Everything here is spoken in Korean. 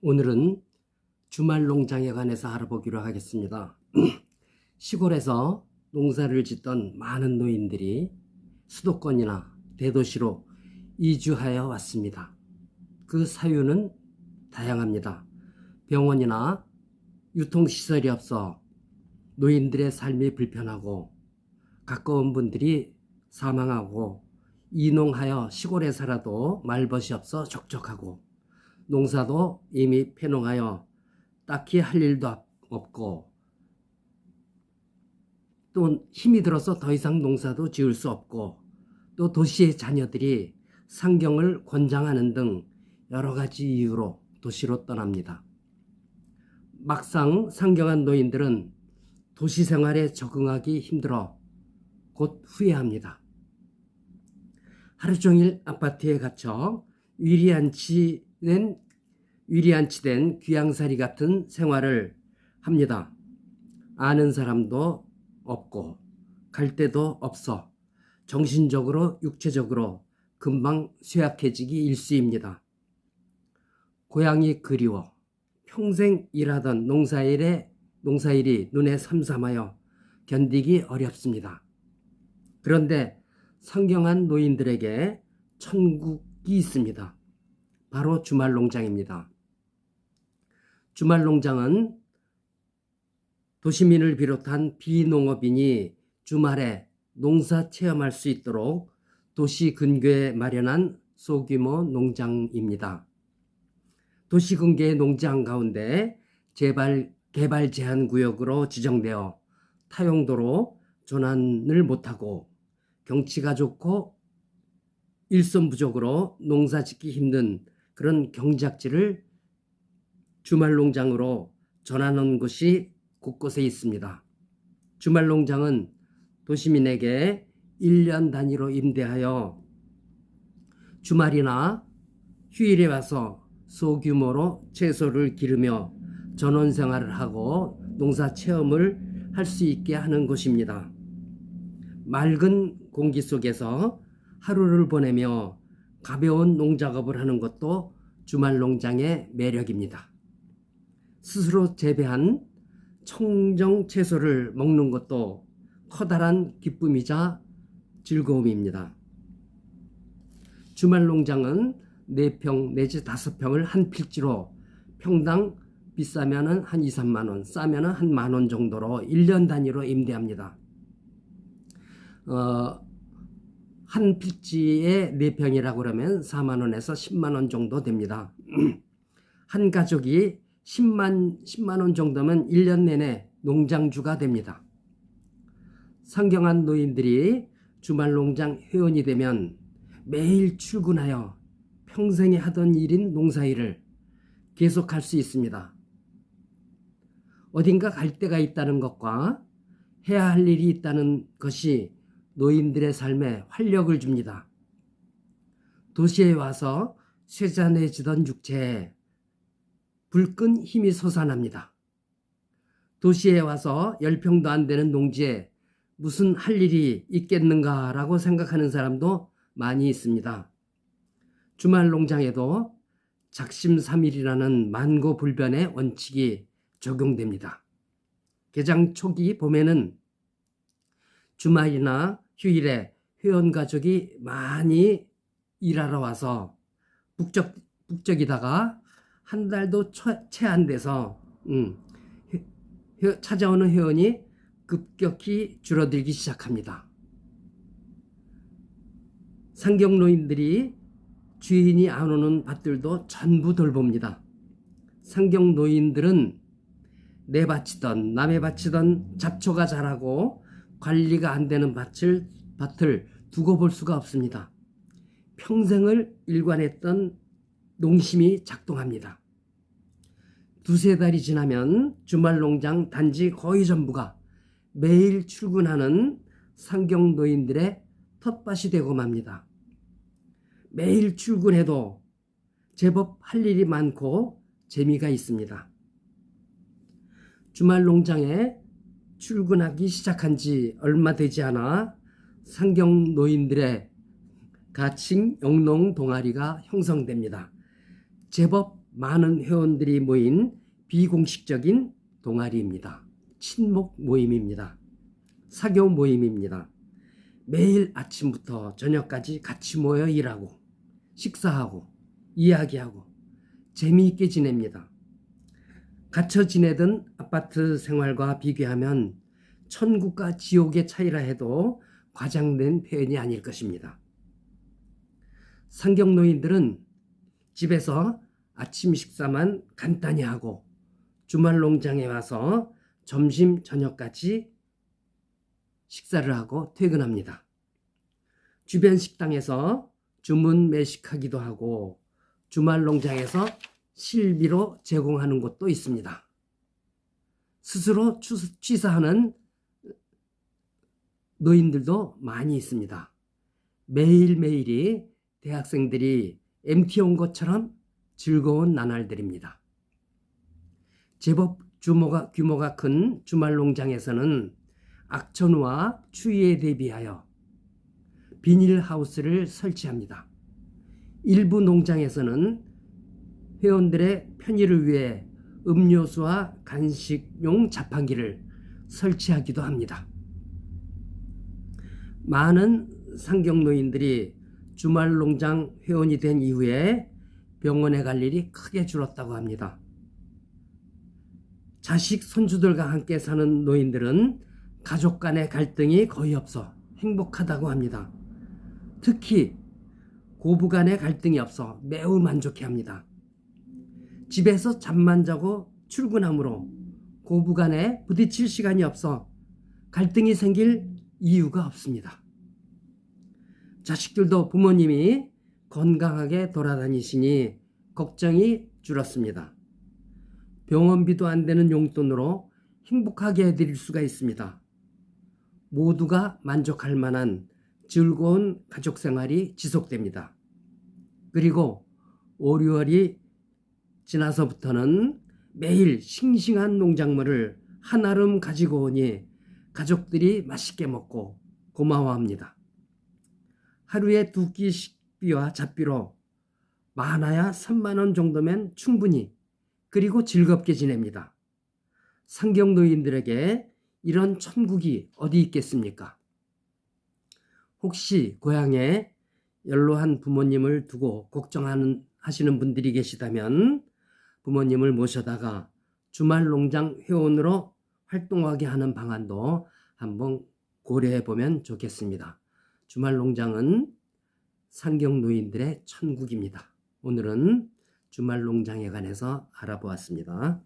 오늘은 주말 농장에 관해서 알아보기로 하겠습니다. 시골에서 농사를 짓던 많은 노인들이 수도권이나 대도시로 이주하여 왔습니다. 그 사유는 다양합니다. 병원이나 유통시설이 없어 노인들의 삶이 불편하고 가까운 분들이 사망하고 이농하여 시골에 살아도 말벗이 없어 적적하고 농사도 이미 폐농하여 딱히 할 일도 없고 또 힘이 들어서 더 이상 농사도 지을 수 없고 또 도시의 자녀들이 상경을 권장하는 등 여러 가지 이유로 도시로 떠납니다. 막상 상경한 노인들은 도시 생활에 적응하기 힘들어 곧 후회합니다. 하루 종일 아파트에 갇혀 위리안치된 귀양살이 같은 생활을 합니다. 아는 사람도 없고 갈 데도 없어 정신적으로 육체적으로 금방 쇠약해지기 일쑤입니다. 고향이 그리워 평생 일하던 농사일이 눈에 삼삼하여 견디기 어렵습니다. 그런데 상경한 노인들에게 천국이 있습니다. 바로 주말 농장입니다. 주말 농장은 도시민을 비롯한 비농업인이 주말에 농사 체험할 수 있도록 도시 근교에 마련한 소규모 농장입니다. 도시 근교의 농장 가운데 개발 제한 구역으로 지정되어 타용도로 전환을 못하고 경치가 좋고 일손 부족으로 농사 짓기 힘든 그런 경작지를 주말 농장으로 전하는 곳이 곳곳에 있습니다. 주말 농장은 도시민에게 1년 단위로 임대하여 주말이나 휴일에 와서 소규모로 채소를 기르며 전원 생활을 하고 농사 체험을 할 수 있게 하는 곳입니다. 맑은 공기 속에서 하루를 보내며 가벼운 농작업을 하는 것도 주말 농장의 매력입니다. 스스로 재배한 청정 채소를 먹는 것도 커다란 기쁨이자 즐거움입니다. 주말 농장은 4평 내지 5평을 한 필지로 평당 비싸면 한 2, 3만 원, 싸면 한 만 원 정도로 1년 단위로 임대합니다. 한 필지에 4평이라고 그러면 4만 원에서 10만 원 정도 됩니다. 한 가족이 10만 원 정도면 1년 내내 농장주가 됩니다. 상경한 노인들이 주말 농장 회원이 되면 매일 출근하여 평생에 하던 일인 농사일을 계속할 수 있습니다. 어딘가 갈 데가 있다는 것과 해야 할 일이 있다는 것이 노인들의 삶에 활력을 줍니다. 도시에 와서 쇠잔해지던 육체에 불끈 힘이 솟아납니다. 도시에 와서 10평도 안 되는 농지에 무슨 할 일이 있겠는가라고 생각하는 사람도 많이 있습니다. 주말 농장에도 작심삼일이라는 만고불변의 원칙이 적용됩니다. 개장 초기 봄에는 주말이나 휴일에 회원 가족이 많이 일하러 와서 북적이다가 한 달도 채 안 돼서 찾아오는 회원이 급격히 줄어들기 시작합니다. 상경노인들이 주인이 안 오는 밭들도 전부 돌봅니다. 상경노인들은 내 밭이든 남의 밭이든 잡초가 자라고 관리가 안 되는 밭을 두고 볼 수가 없습니다. 평생을 일관했던 농심이 작동합니다. 두세 달이 지나면 주말 농장 단지 거의 전부가 매일 출근하는 상경노인들의 텃밭이 되고 맙니다. 매일 출근해도 제법 할 일이 많고 재미가 있습니다. 주말 농장에 출근하기 시작한 지 얼마 되지 않아 상경 노인들의 가칭 영농 동아리가 형성됩니다. 제법 많은 회원들이 모인 비공식적인 동아리입니다. 친목 모임입니다. 사교 모임입니다. 매일 아침부터 저녁까지 같이 모여 일하고 식사하고 이야기하고 재미있게 지냅니다. 갇혀 지내던 아파트 생활과 비교하면 천국과 지옥의 차이라 해도 과장된 표현이 아닐 것입니다. 상경노인들은 집에서 아침 식사만 간단히 하고 주말 농장에 와서 점심 저녁까지 식사를 하고 퇴근합니다. 주변 식당에서 주문 매식하기도 하고 주말 농장에서 실비로 제공하는 곳도 있습니다. 스스로 취사하는 노인들도 많이 있습니다. 매일매일이 대학생들이 MT 온 것처럼 즐거운 나날들입니다. 제법 규모가 큰 주말 농장에서는 악천후와 추위에 대비하여 비닐하우스를 설치합니다. 일부 농장에서는 회원들의 편의를 위해 음료수와 간식용 자판기를 설치하기도 합니다. 많은 상경노인들이 주말 농장 회원이 된 이후에 병원에 갈 일이 크게 줄었다고 합니다. 자식, 손주들과 함께 사는 노인들은 가족 간의 갈등이 거의 없어 행복하다고 합니다. 특히 고부 간의 갈등이 없어 매우 만족해합니다. 집에서 잠만 자고 출근하므로 고부 간에 부딪힐 시간이 없어 갈등이 생길 이유가 없습니다. 자식들도 부모님이 건강하게 돌아다니시니 걱정이 줄었습니다. 병원비도 안 되는 용돈으로 행복하게 해드릴 수가 있습니다. 모두가 만족할 만한 즐거운 가족 생활이 지속됩니다. 그리고 5, 6월이 지나서부터는 매일 싱싱한 농작물을 한아름 가지고 오니 가족들이 맛있게 먹고 고마워합니다. 하루에 2끼 식비와 잡비로 많아야 3만 원 정도면 충분히 그리고 즐겁게 지냅니다. 상경노인들에게 이런 천국이 어디 있겠습니까? 혹시 고향에 연로한 부모님을 두고 걱정하시는 분들이 계시다면 부모님을 모셔다가 주말 농장 회원으로 활동하게 하는 방안도 한번 고려해 보면 좋겠습니다. 주말 농장은 상경노인들의 천국입니다. 오늘은 주말 농장에 관해서 알아보았습니다.